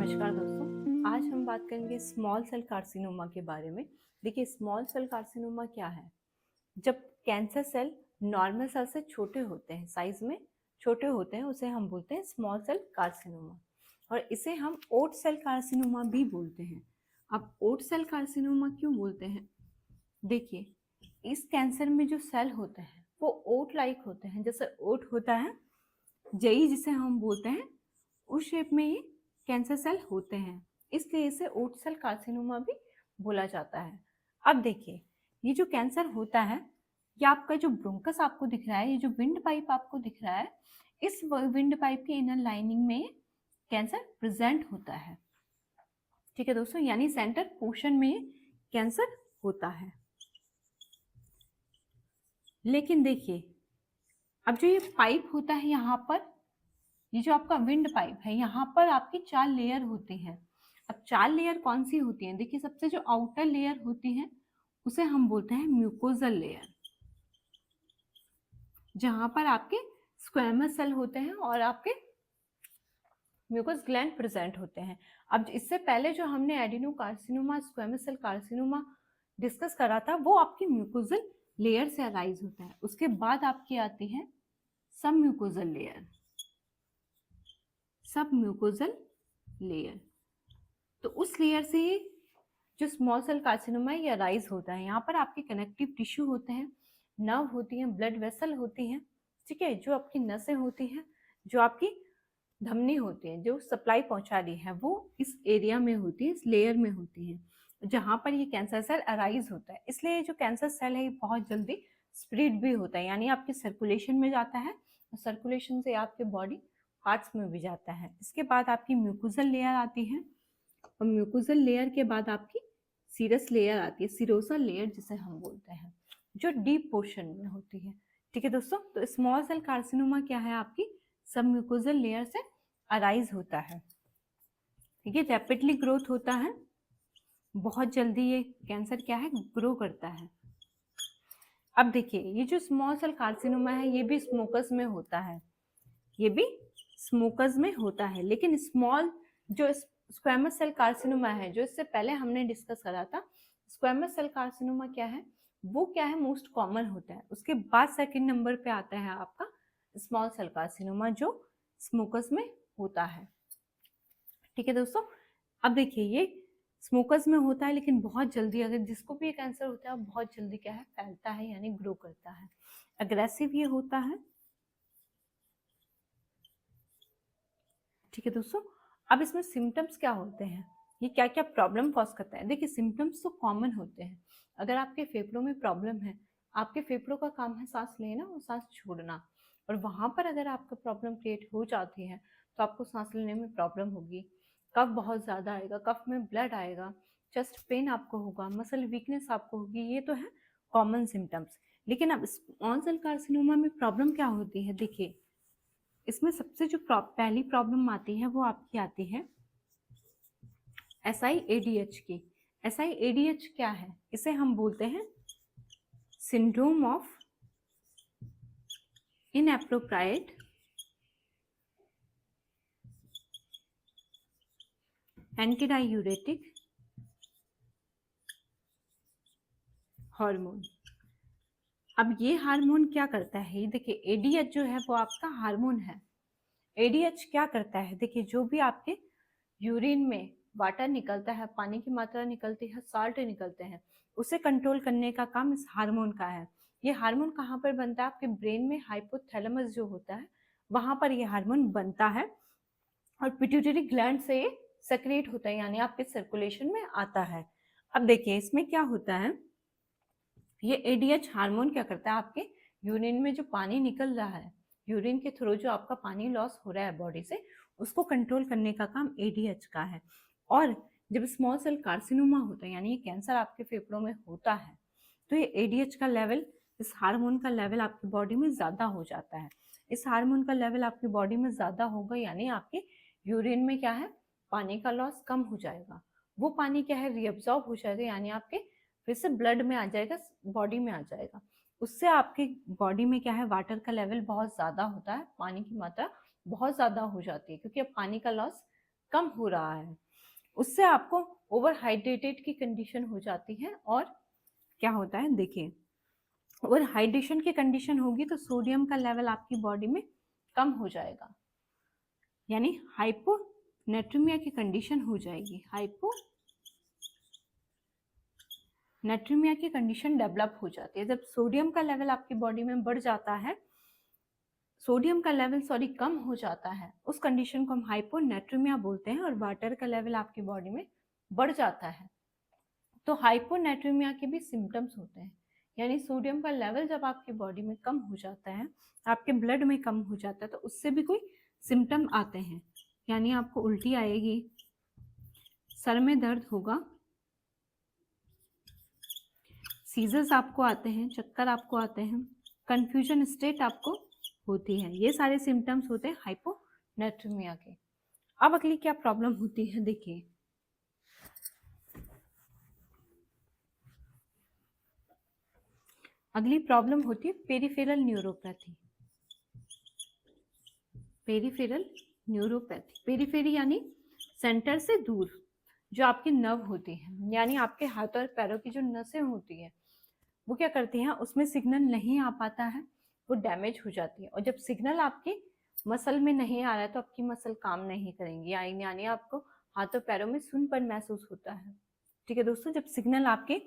नमस्कार दोस्तों, आज हम बात करेंगे स्मॉल सेल कार्सिनोमा के बारे में। देखिए, स्मॉल सेल कार्सिनोमा क्या है? जब कैंसर सेल नॉर्मल सेल से छोटे होते हैं, साइज में छोटे होते हैं, उसे हम बोलते हैं स्मॉल सेल कार्सिनोमा। और इसे हम ओट सेल कार्सिनोमा भी बोलते हैं। अब ओट सेल कार्सिनोमा क्यों बोलते हैं? देखिए, इस कैंसर में जो सेल होते हैं वो ओट लाइक होते हैं। जैसे ओट होता है, जई जिसे हम बोलते हैं, उस शेप में ये कैंसर सेल होते हैं, इसलिए इसे ओट सेल कार्सिनोमा भी बोला जाता है। अब देखिए, ये जो कैंसर होता है, ये आपका जो ब्रोंकस आपको दिख रहा है, ये जो विंड पाइप आपको दिख रहा है, इस विंड पाइप के इनर लाइनिंग में कैंसर प्रेजेंट होता है। ठीक है दोस्तों, यानी सेंटर पोर्शन में कैंसर होता है। लेकिन देखिए, अब जो ये पाइप होता है, यहाँ पर ये जो आपका विंड पाइप है, यहाँ पर आपकी 4 लेयर होती हैं। अब 4 लेयर कौन सी होती हैं? देखिए, सबसे जो आउटर लेयर होती है उसे हम बोलते हैं म्यूकोजल लेयर, जहां पर आपके स्क्वेमस सेल होते हैं और आपके म्यूकोस ग्लैंड प्रेजेंट होते हैं। अब इससे पहले जो हमने adenocarcinoma, squamous cell carcinoma discuss करा था, वो आपकी म्यूकोजल लेयर से अराइज होता है। उसके बाद आपकी आती है सब म्यूकोजल लेयर, सब म्यूकोजल लेयर। तो उस लेयर से जो स्मॉल सेल कार्सिनोमा है, ये अराइज होता है। यहाँ पर आपके कनेक्टिव टिश्यू होते हैं, नर्व होती हैं, ब्लड वेसल होती हैं, ठीक है, जो आपकी नसें होती हैं, जो आपकी धमनी होती है, जो सप्लाई पहुंचा रही है, वो इस एरिया में होती है, इस लेयर में होती है, जहाँ पर ये कैंसर सेल अराइज होता है। इसलिए जो कैंसर सेल है, ये बहुत जल्दी स्प्रेड भी होता है, यानी आपके सर्कुलेशन में जाता है और सर्कुलेशन से आपके बॉडी पार्ट्स में भी जाता है। इसके बाद आपकी म्यूकोजल लेयर आती है और म्यूकोजल लेयर के बाद आपकी सीरस लेयर आती है, सिरोसा लेयर जिसे हम बोलते हैं, जो डीप पोर्शन में होती है। ठीक है दोस्तों, तो स्मॉल सेल कार्सिनोमा क्या है? आपकी सब म्यूकोजल लेयर से अराइज होता है। ठीक है, रैपिडली ग्रोथ होता है, बहुत जल्दी ये कैंसर क्या है, ग्रो करता है। अब देखिए, ये जो स्मॉल सेल कार्सिनोमा है, ये भी स्मोकर्स में होता है, ये भी स्मोकर्स में होता है। लेकिन स्मॉल जो स्क्वेमस सेल कार्सिनोमा है, जो इससे पहले हमने डिस्कस करा था, स्क्वेमस सेल कार्सिनोमा क्या है, वो क्या है, मोस्ट कॉमन होता है। उसके बाद सेकंड नंबर पे आता है आपका स्मॉल सेल कार्सिनोमा, जो स्मोकर्स में होता है। ठीक है दोस्तों, अब देखिए, ये स्मोकर्स में होता है, लेकिन बहुत जल्दी, अगर जिसको भी ये कैंसर होता है, बहुत जल्दी क्या है, फैलता है, यानी ग्रो करता है। अग्रेसिव ये होता है। ठीक है दोस्तों, अब इसमें सिम्टम्स क्या होते हैं, ये क्या क्या प्रॉब्लम कॉज करता है? देखिए, सिम्टम्स तो कॉमन होते हैं। अगर आपके फेफड़ों में प्रॉब्लम है, आपके फेफड़ों का काम है सांस लेना और सांस छोड़ना, और वहां पर अगर आपका प्रॉब्लम क्रिएट हो जाती है, तो आपको सांस लेने में प्रॉब्लम होगी, कफ बहुत ज्यादा आएगा, कफ में ब्लड आएगा, चेस्ट पेन आपको होगा, मसल वीकनेस आपको होगी। ये तो है कॉमन सिम्टम्स। लेकिन अब स्मॉल सेल कार्सिनोमा में प्रॉब्लम क्या होती है? देखिए, इसमें सबसे जो पहली प्रॉब्लम आती है, वो आपकी आती है SIADH की। SIADH क्या है? इसे हम बोलते हैं सिंड्रोम ऑफ इनएप्रोप्रिएट एंटीडायूरेटिक हार्मोन। अब ये हार्मोन क्या करता है? देखिए, ADH जो है वो आपका हार्मोन है। ADH क्या करता है? देखिए, जो भी आपके यूरिन में वाटर निकलता है, पानी की मात्रा निकलती है, साल्ट निकलते हैं, उसे कंट्रोल करने का काम इस हार्मोन का है। ये हार्मोन कहाँ पर बनता है? आपके ब्रेन में हाइपोथैलेमस जो होता है, वहां पर ये हार्मोन बनता है और पिट्यूटरी ग्लैंड से ये सेक्रेट होता है, यानी आपके सर्कुलेशन में आता है। अब देखिए, इसमें क्या होता है, ये ADH हार्मोन क्या करता है, आपके यूरिन में जो पानी निकल रहा है, यूरिन के थ्रू जो आपका पानी लॉस हो रहा है बॉडी से, उसको कंट्रोल करने का काम ADH का है। और जब स्मॉल सेल कार्सिनोमा होता है, यानी ये कैंसर आपके फेफड़ों में होता है, तो ये ADH का लेवल, इस हार्मोन का लेवल आपकी बॉडी में ज्यादा हो जाता है। इस हार्मोन का लेवल आपकी बॉडी में ज्यादा होगा, यानी आपके यूरिन में क्या है, पानी का लॉस कम हो जाएगा। वो पानी क्या है, रीअब्सॉर्ब हो जाएगा, यानी आपके फिर से ब्लड में आ जाएगा, बॉडी में आ जाएगा। उससे आपकी बॉडी में क्या है, वाटर का लेवल बहुत ज्यादा होता है, पानी की मात्रा बहुत ज्यादा हो जाती है, क्योंकि अब पानी का लॉस कम हो रहा है, उससे आपको ओवरहाइड्रेटेड की कंडीशन हो जाती है। और क्या होता है देखिए, ओवरहाइड्रेशन की कंडीशन होगी तो सोडियम का लेवल आपकी बॉडी में कम हो जाएगा, यानी हाइपोनेट्रीमिया की कंडीशन हो जाएगी। हाइपोनेट्रीमिया की कंडीशन डेवलप हो जाती है जब सोडियम का लेवल आपकी बॉडी में बढ़ जाता है, सोडियम का लेवल कम हो जाता है, उस कंडीशन को हम हाइपोनेट्रीमिया बोलते हैं। और वाटर का लेवल आपकी बॉडी में बढ़ जाता है तो हाइपोनेट्रीमिया के भी सिम्टम्स होते हैं, यानी सोडियम का लेवल जब आपकी बॉडी में कम हो जाता है, आपके ब्लड में कम हो जाता है, तो उससे भी कोई सिम्टम आते हैं, यानी आपको उल्टी आएगी, सर में दर्द होगा, सीजर्स आपको आते हैं, चक्कर आपको आते हैं, कंफ्यूजन स्टेट आपको होती है। ये सारे सिम्टम्स होते हैं हाइपोनेट्रीमिया के। अब अगली क्या प्रॉब्लम होती है देखिए, अगली प्रॉब्लम होती है peripheral neuropathy. Peripheral neuropathy, periphery यानी सेंटर से दूर, जो आपकी नर्व होती है, यानी आपके हाथ और पैरों की जो नसें होती है, वो क्या करती हैं, उसमें सिग्नल नहीं आ पाता है, वो डैमेज हो जाती है। और जब सिग्नल आपकी मसल में नहीं आ रहा है तो आपकी मसल काम नहीं करेंगी, यानी आपको हाथों पैरों में सुनपन महसूस होता है। ठीक है दोस्तों, जब सिग्नल आपके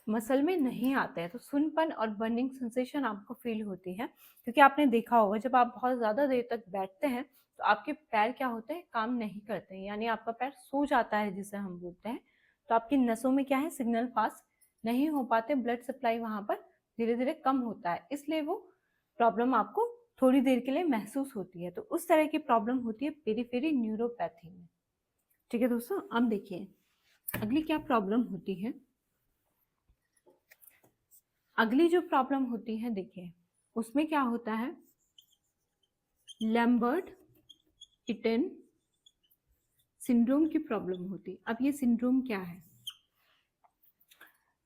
मसल में नहीं आते हैं तो सुनपन और बर्निंग सेंसेशन आपको फील होती है, क्योंकि आपने देखा होगा जब आप बहुत ज़्यादा देर तक बैठते हैं तो आपके पैर क्या होते हैं, काम नहीं करते हैं, यानी आपका पैर सो जाता है जिसे हम बोलते हैं। तो आपकी नसों में क्या है, सिग्नल पास नहीं हो पाते, ब्लड सप्लाई वहाँ पर धीरे धीरे कम होता है, इसलिए वो प्रॉब्लम आपको थोड़ी देर के लिए महसूस होती है। तो उस तरह की प्रॉब्लम होती है पेरिफेरी न्यूरोपैथी में। ठीक है दोस्तों, अब देखिए अगली क्या प्रॉब्लम होती है। अगली जो प्रॉब्लम होती है देखिए, उसमें क्या होता है, लैम्बर्ट इटन सिंड्रोम की प्रॉब्लम होती है। अब ये सिंड्रोम क्या है,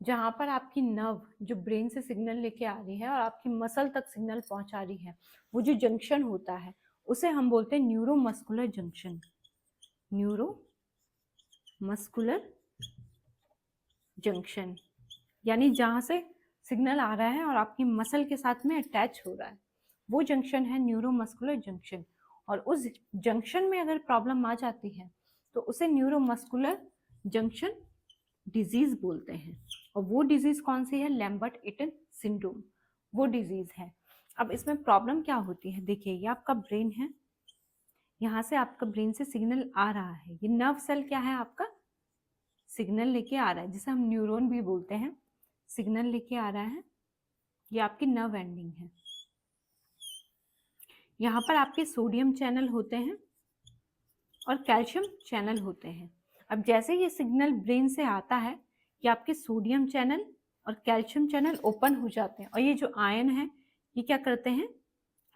जहां पर आपकी नर्व जो ब्रेन से सिग्नल लेके आ रही है और आपकी मसल तक सिग्नल पहुंचा रही है, वो जो जंक्शन होता है उसे हम बोलते हैं न्यूरोमस्कुलर जंक्शन। न्यूरोमस्कुलर जंक्शन, यानी जहां से सिग्नल आ रहा है और आपकी मसल के साथ में अटैच हो रहा है, वो जंक्शन है न्यूरोमस्कुलर जंक्शन। और उस जंक्शन में अगर प्रॉब्लम आ जाती है तो उसे न्यूरोमस्कुलर जंक्शन डिजीज बोलते हैं। और वो डिजीज कौन सी है, लैम्बर्ट इटन सिंड्रोम, वो डिजीज है। अब इसमें प्रॉब्लम क्या होती है देखिए, ये आपका ब्रेन है, यहाँ से आपका ब्रेन से सिग्नल आ रहा है, ये नर्व सेल क्या है आपका, सिग्नल लेके आ रहा है, जिसे हम न्यूरॉन भी बोलते हैं, सिग्नल लेके आ रहा है, ये आपकी नर्व एंडिंग है। यहाँ पर आपके सोडियम चैनल होते हैं और कैल्शियम चैनल होते हैं। अब जैसे ये सिग्नल ब्रेन से आता है कि आपके सोडियम चैनल और कैल्शियम चैनल ओपन हो जाते हैं, और ये जो आयन है ये क्या करते हैं,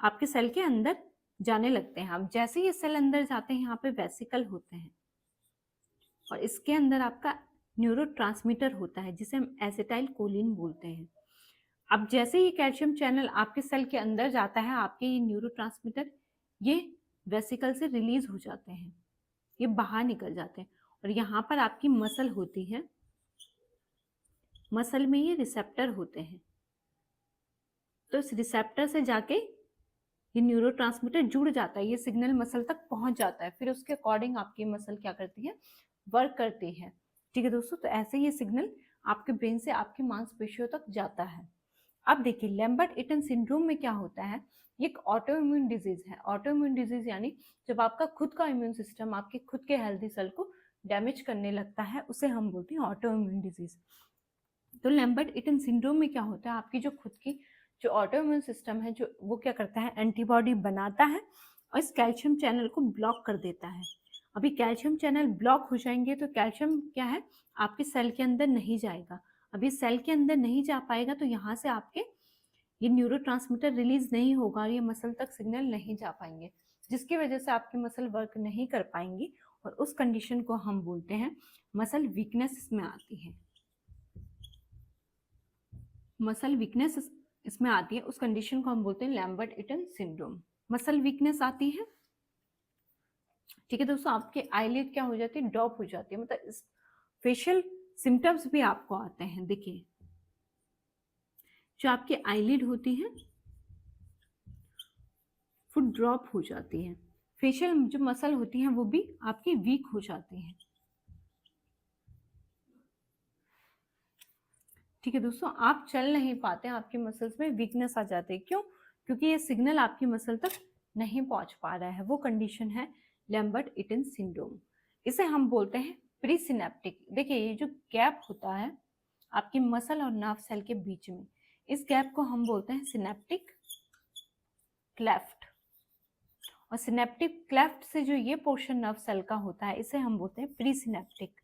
आपके सेल के अंदर जाने लगते हैं। अब जैसे ये सेल अंदर जाते हैं, यहाँ पे वेसिकल होते हैं और इसके अंदर आपका न्यूरोट्रांसमीटर होता है जिसे हम एसिटाइल कोलिन बोलते हैं। अब जैसे ये कैल्शियम चैनल आपके सेल के अंदर जाता है, आपके ये न्यूरोट्रांसमीटर ये वेसिकल से रिलीज हो जाते हैं, ये बाहर निकल जाते हैं। और यहाँ पर आपकी मसल होती है, मसल में ये रिसेप्टर होते हैं, तो इस रिसेप्टर से जाके ये न्यूरोट्रांसमीटर जुड़ जाता है, ये सिग्नल मसल तक पहुंच जाता है, फिर उसके अकॉर्डिंग आपकी मसल क्या करती है, वर्क करती है। ठीक है दोस्तों, तो ऐसे ये सिग्नल आपके ब्रेन से आपकी मांसपेशियों तक जाता है। अब देखिए लैम्बर्ट इटन सिंड्रोम में क्या होता है, ये एक ऑटो इम्यून डिजीज है। ऑटो इम्यून डिजीज यानी जब आपका खुद का इम्यून सिस्टम आपके खुद के हेल्दी सेल को डैमेज करने लगता है, उसे हम बोलते हैं ऑटो इम्यून डिजीज। तो लैम्बर्ट इटन सिंड्रोम में क्या होता है, आपकी जो खुद की जो ऑटो इम्यून सिस्टम है, जो वो क्या करता है, एंटीबॉडी बनाता है और इस कैल्शियम चैनल को ब्लॉक कर देता है। अभी कैल्शियम चैनल ब्लॉक हो जाएंगे तो कैल्शियम क्या है, आपके सेल के अंदर नहीं जाएगा। अभी सेल के अंदर नहीं जा पाएगा तो यहाँ से आपके ये न्यूरोट्रांसमीटर रिलीज नहीं होगा और ये मसल तक सिग्नल नहीं जा पाएंगे, जिसकी वजह से आपकी मसल वर्क नहीं कर पाएंगी और उस कंडीशन को हम बोलते हैं मसल वीकनेस इसमें आती है। मसल वीकनेस इसमें आती है, उस कंडीशन को हम बोलते हैं Lambert eaten syndrome. Muscle weakness आती है ठीक है दोस्तों, आपके आईलिड क्या हो जाती है, ड्रॉप हो जाती है, मतलब फेशियल सिम्टम्स भी आपको आते हैं। देखिए जो आपकी आईलिड होती है वो ड्रॉप हो जाती है, फेशियल जो मसल होती हैं वो भी आपकी वीक हो जाती हैं। ठीक है दोस्तों, आप चल नहीं पाते, आपकी मसल्स में वीकनेस आ जाती है। क्यों? क्योंकि ये सिग्नल आपकी मसल तक नहीं पहुंच पा रहा है। वो कंडीशन है लैम्बर्ट इटन सिंड्रोम। इसे हम बोलते हैं प्री सिनेप्टिक। देखिए ये जो गैप होता है आपकी मसल और नर्व सेल के बीच में, इस गैप को हम बोलते हैं सिनेप्टिक क्लेफ्ट। और सिनेप्टिक क्लेफ्ट से जो ये पोर्शन नर्व सेल का होता है इसे हम बोलते हैं प्री सिनेप्टिक।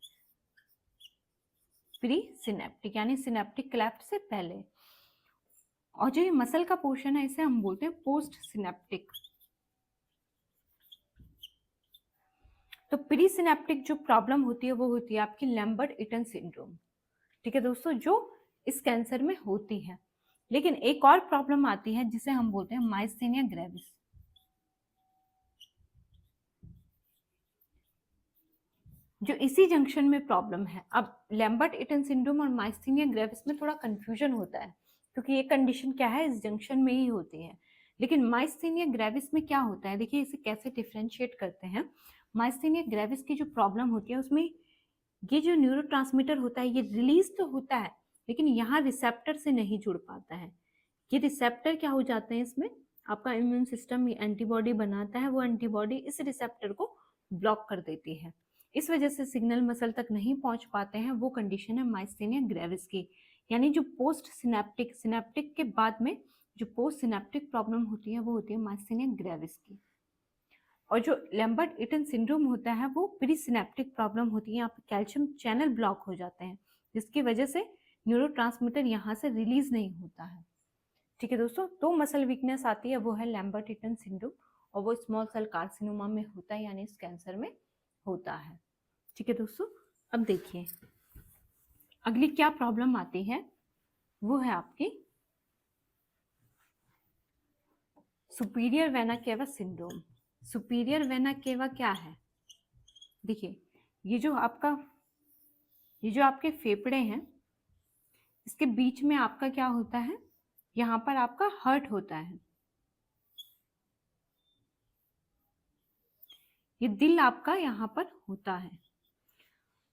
प्री सिनेप्टिक यानी सिनेप्टिक क्लेफ्ट से पहले। और जो ये मसल का पोर्शन है इसे हम बोलते हैं पोस्ट सिनेप्टिक। तो प्री सिनेप्टिक जो प्रॉब्लम होती है वो होती है आपकी लैम्बर्ट इटन सिंड्रोम। ठीक है दोस्तों, जो इस कैंसर में होती है। लेकिन एक और प्रॉब्लम आती है जिसे हम बोलते हैं माइस्थेनिया ग्रेविस। जो इसी जंक्शन में प्रॉब्लम है। अब लैम्बर्ट इटन सिंड्रोम और माइस्थेनिया ग्रेविस में थोड़ा कंफ्यूजन होता है क्योंकि ये कंडीशन क्या है, इस जंक्शन में ही होती है। लेकिन माइस्थेनिया ग्रेविस में क्या होता है, देखिए इसे कैसे डिफरेंशिएट करते हैं। माइस्थेनिया ग्रेविस की जो प्रॉब्लम होती है उसमें ये जो न्यूरोट्रांसमीटर होता है ये रिलीज तो होता है लेकिन यहाँ रिसेप्टर से नहीं जुड़ पाता है। ये रिसेप्टर क्या हो जाते हैं, इसमें आपका इम्यून सिस्टम एंटीबॉडी बनाता है, वो एंटीबॉडी इस रिसेप्टर को ब्लॉक कर देती है। इस वजह से सिग्नल मसल तक नहीं पहुंच पाते हैं। वो कंडीशन है माइस्थेनिया ग्रेविस की। यानी जो पोस्ट सिनेप्टिक, सिनेप्टिक के बाद में जो पोस्ट सिनेप्टिक प्रॉब्लम होती है वो होती है माइस्थेनिया ग्रेविस की। और जो लैम्बर्ट इटन सिंड्रोम होता है वो प्री सिनेप्टिक प्रॉब्लम होती है। यहाँ पे कैल्शियम चैनल ब्लॉक हो जाते हैं जिसकी वजह से न्यूरोट्रांसमीटर यहाँ से रिलीज नहीं होता है। ठीक है दोस्तों, तो मसल वीकनेस आती है, वो है लैम्बर्ट इटन सिंड्रोम। और वो स्मॉल सेल कार्सिनोमा में होता है यानी इस कैंसर में होता है। ठीक है दोस्तों, अब देखिए अगली क्या प्रॉब्लम आती है, वो है आपकी superior vena cava syndrome. Superior vena cava क्या है, देखिए ये जो आपके फेफड़े हैं इसके बीच में आपका क्या होता है, यहाँ पर आपका हार्ट होता है। ये दिल आपका यहाँ पर होता है।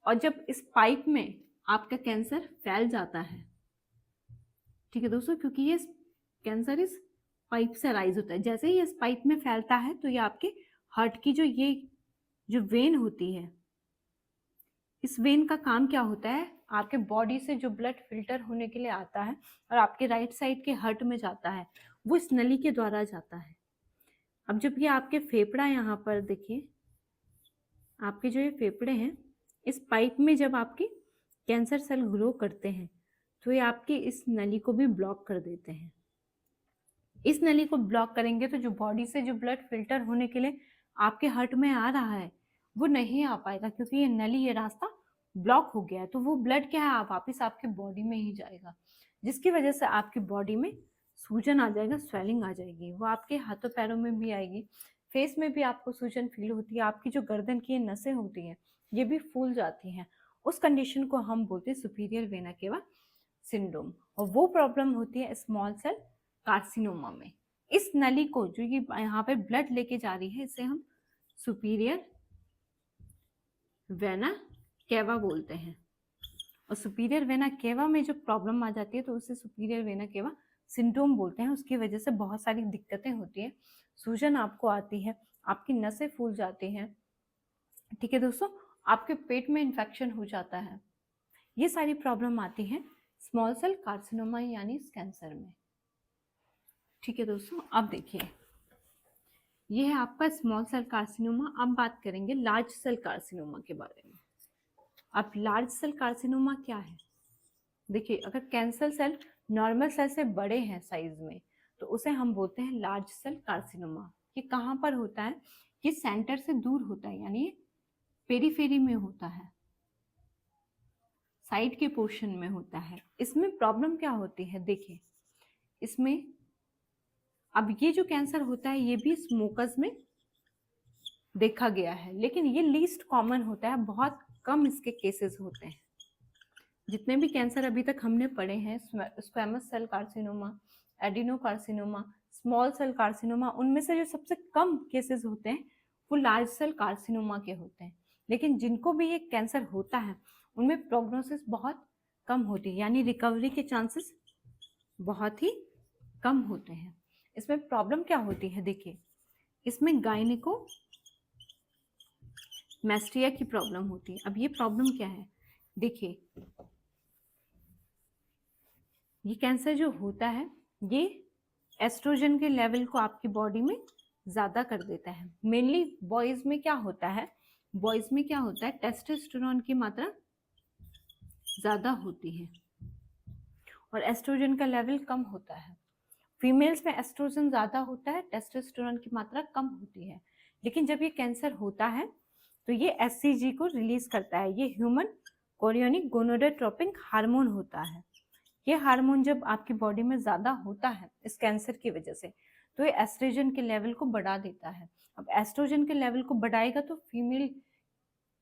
और जब इस पाइप में आपका कैंसर फैल जाता है, ठीक है दोस्तों, क्योंकि ये कैंसर इस पाइप से राइज होता है, जैसे ही इस पाइप में फैलता है तो ये आपके हार्ट की जो वेन होती है, इस वेन का काम क्या होता है, आपके बॉडी से जो ब्लड फिल्टर होने के लिए आता है और आपके राइट साइड के हार्ट में जाता है, वो इस नली के द्वारा जाता है। अब जब ये आपके फेफड़ा यहाँ पर देखिए, आपके जो ये फेफड़े हैं इस पाइप में जब आपके कैंसर सेल ग्रो करते हैं तो ये आपकी इस नली को भी ब्लॉक कर देते हैं। इस नली को ब्लॉक करेंगे तो जो बॉडी से जो ब्लड फिल्टर होने के लिए आपके हार्ट में आ रहा है वो नहीं आ पाएगा क्योंकि ये नली, ये रास्ता ब्लॉक हो गया है। तो वो ब्लड क्या है, वापिस आपके बॉडी में ही जाएगा, जिसकी वजह से आपकी बॉडी में सूजन आ जाएगा, स्वेलिंग आ जाएगी। वो आपके हाथों पैरों में भी आएगी, फेस में भी आपको सूजन फील होती है, आपकी जो गर्दन की नसें होती हैं ये भी फूल जाती हैं। उस कंडीशन को हम बोलते हैं सुपीरियर वेना केवा सिंड्रोम। और वो प्रॉब्लम होती है स्मॉल सेल कार्सिनोमा में। इस नली को जो ये यहाँ पे ब्लड लेके जा रही है इसे हम सुपीरियर वेना केवा बोलते हैं। और सुपीरियर वेना केवा में जो प्रॉब्लम आ जाती है तो उसे सुपीरियर वेना केवा सिंड्रोम बोलते हैं। उसकी वजह से बहुत सारी दिक्कतें होती हैं, सूजन आपको आती है, आपकी नसें फूल जाती हैं। ठीक है दोस्तों, आपके पेट में इन्फेक्शन हो जाता है। ये सारी प्रॉब्लम आती है स्मॉल सेल कार्सिनोमा यानी इस कैंसर में। ठीक है दोस्तों, अब देखिए ये है आपका स्मॉल सेल कार्सिनोमा। अब बात करेंगे लार्ज सेल कार्सिनोमा के बारे में। अब लार्ज सेल कार्सिनोमा क्या है, देखिए अगर कैंसर सेल नॉर्मल सेल से बड़े हैं साइज में तो उसे हम बोलते हैं लार्ज सेल कार्सिनोमा। ये कहाँ पर होता है, ये सेंटर से दूर होता है यानी पेरीफेरी में होता है, साइड के पोर्शन में होता है। इसमें प्रॉब्लम क्या होती है, देखिए इसमें अब ये जो कैंसर होता है ये भी स्मोकर्स में देखा गया है, लेकिन ये लीस्ट कॉमन होता है, बहुत कम इसके केसेस होते हैं। जितने भी कैंसर अभी तक हमने पढ़े हैं, squamous cell carcinoma, adenocarcinoma, small cell carcinoma, उनमें से जो सबसे कम केसेस होते हैं वो लार्ज सेल कार्सिनोमा के होते हैं। लेकिन जिनको भी ये कैंसर होता है उनमें प्रोग्नोसिस बहुत कम होती है, यानी रिकवरी के चांसेस बहुत ही कम होते हैं। इसमें प्रॉब्लम क्या होती है, देखिए इसमें गायनिको मैस्टिया की प्रॉब्लम होती है। अब ये प्रॉब्लम क्या है, देखिए ये कैंसर जो होता है ये एस्ट्रोजन के लेवल को आपकी बॉडी में ज़्यादा कर देता है। मेनली बॉयज़ में क्या होता है, बॉयज़ में क्या होता है, टेस्टोस्टेरोन की मात्रा ज़्यादा होती है और एस्ट्रोजन का लेवल कम होता है। फीमेल्स में एस्ट्रोजन ज़्यादा होता है, टेस्टोस्टेरोन की मात्रा कम होती है। लेकिन जब ये कैंसर होता है तो ये एससीजी को रिलीज करता है। ये ह्यूमन कोरियोनिक गोनाडोट्रोपिक हार्मोन होता है। ये हार्मोन जब आपकी बॉडी में ज़्यादा होता है इस कैंसर की वजह से, तो ये एस्ट्रोजन के लेवल को बढ़ा देता है। अब एस्ट्रोजन के लेवल को बढ़ाएगा तो फीमेल,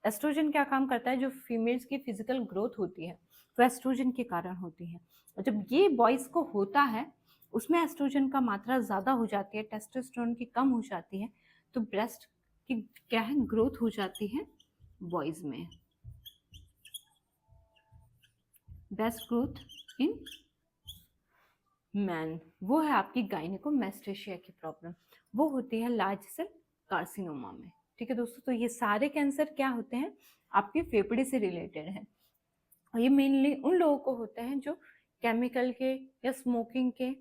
एस्ट्रोजन क्या काम करता है, जो फीमेल्स की फिजिकल ग्रोथ होती है तो एस्ट्रोजन के कारण होती है। और जब ये बॉयज़ को होता है उसमें एस्ट्रोजन का मात्रा ज़्यादा हो जाती है, टेस्टोस्टेरोन की कम हो जाती है, तो ब्रेस्ट की क्या है, ग्रोथ हो जाती है बॉयज़ में, ब्रेस्ट ग्रोथ इन मैन। वो है आपकी गायनिकोमैस्टेशिया की प्रॉब्लम, वो होती है लार्ज सेल कार्सिनोमा में। ठीक है दोस्तों, तो ये सारे कैंसर क्या होते हैं, आपके फेफड़े से रिलेटेड है। और ये मेनली उन लोगों को होते हैं जो केमिकल के या स्मोकिंग के,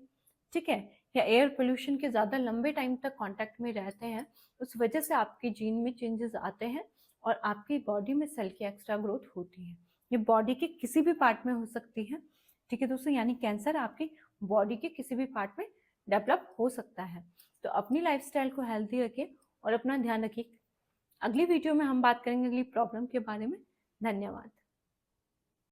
ठीक है, या एयर पोल्यूशन के ज़्यादा लंबे टाइम तक कांटेक्ट में रहते हैं। उस वजह से आपकी जीन में चेंजेस आते हैं और आपकी बॉडी में सेल की एक्स्ट्रा ग्रोथ होती है। ये बॉडी के किसी भी पार्ट में हो सकती है। ठीक है दोस्तों, यानी कैंसर आपकी बॉडी के किसी भी पार्ट में डेवलप हो सकता है। तो अपनी लाइफस्टाइल को हेल्थी रखिए और अपना ध्यान रखिए। अगली वीडियो में हम बात करेंगे अगली प्रॉब्लम के बारे में। धन्यवाद।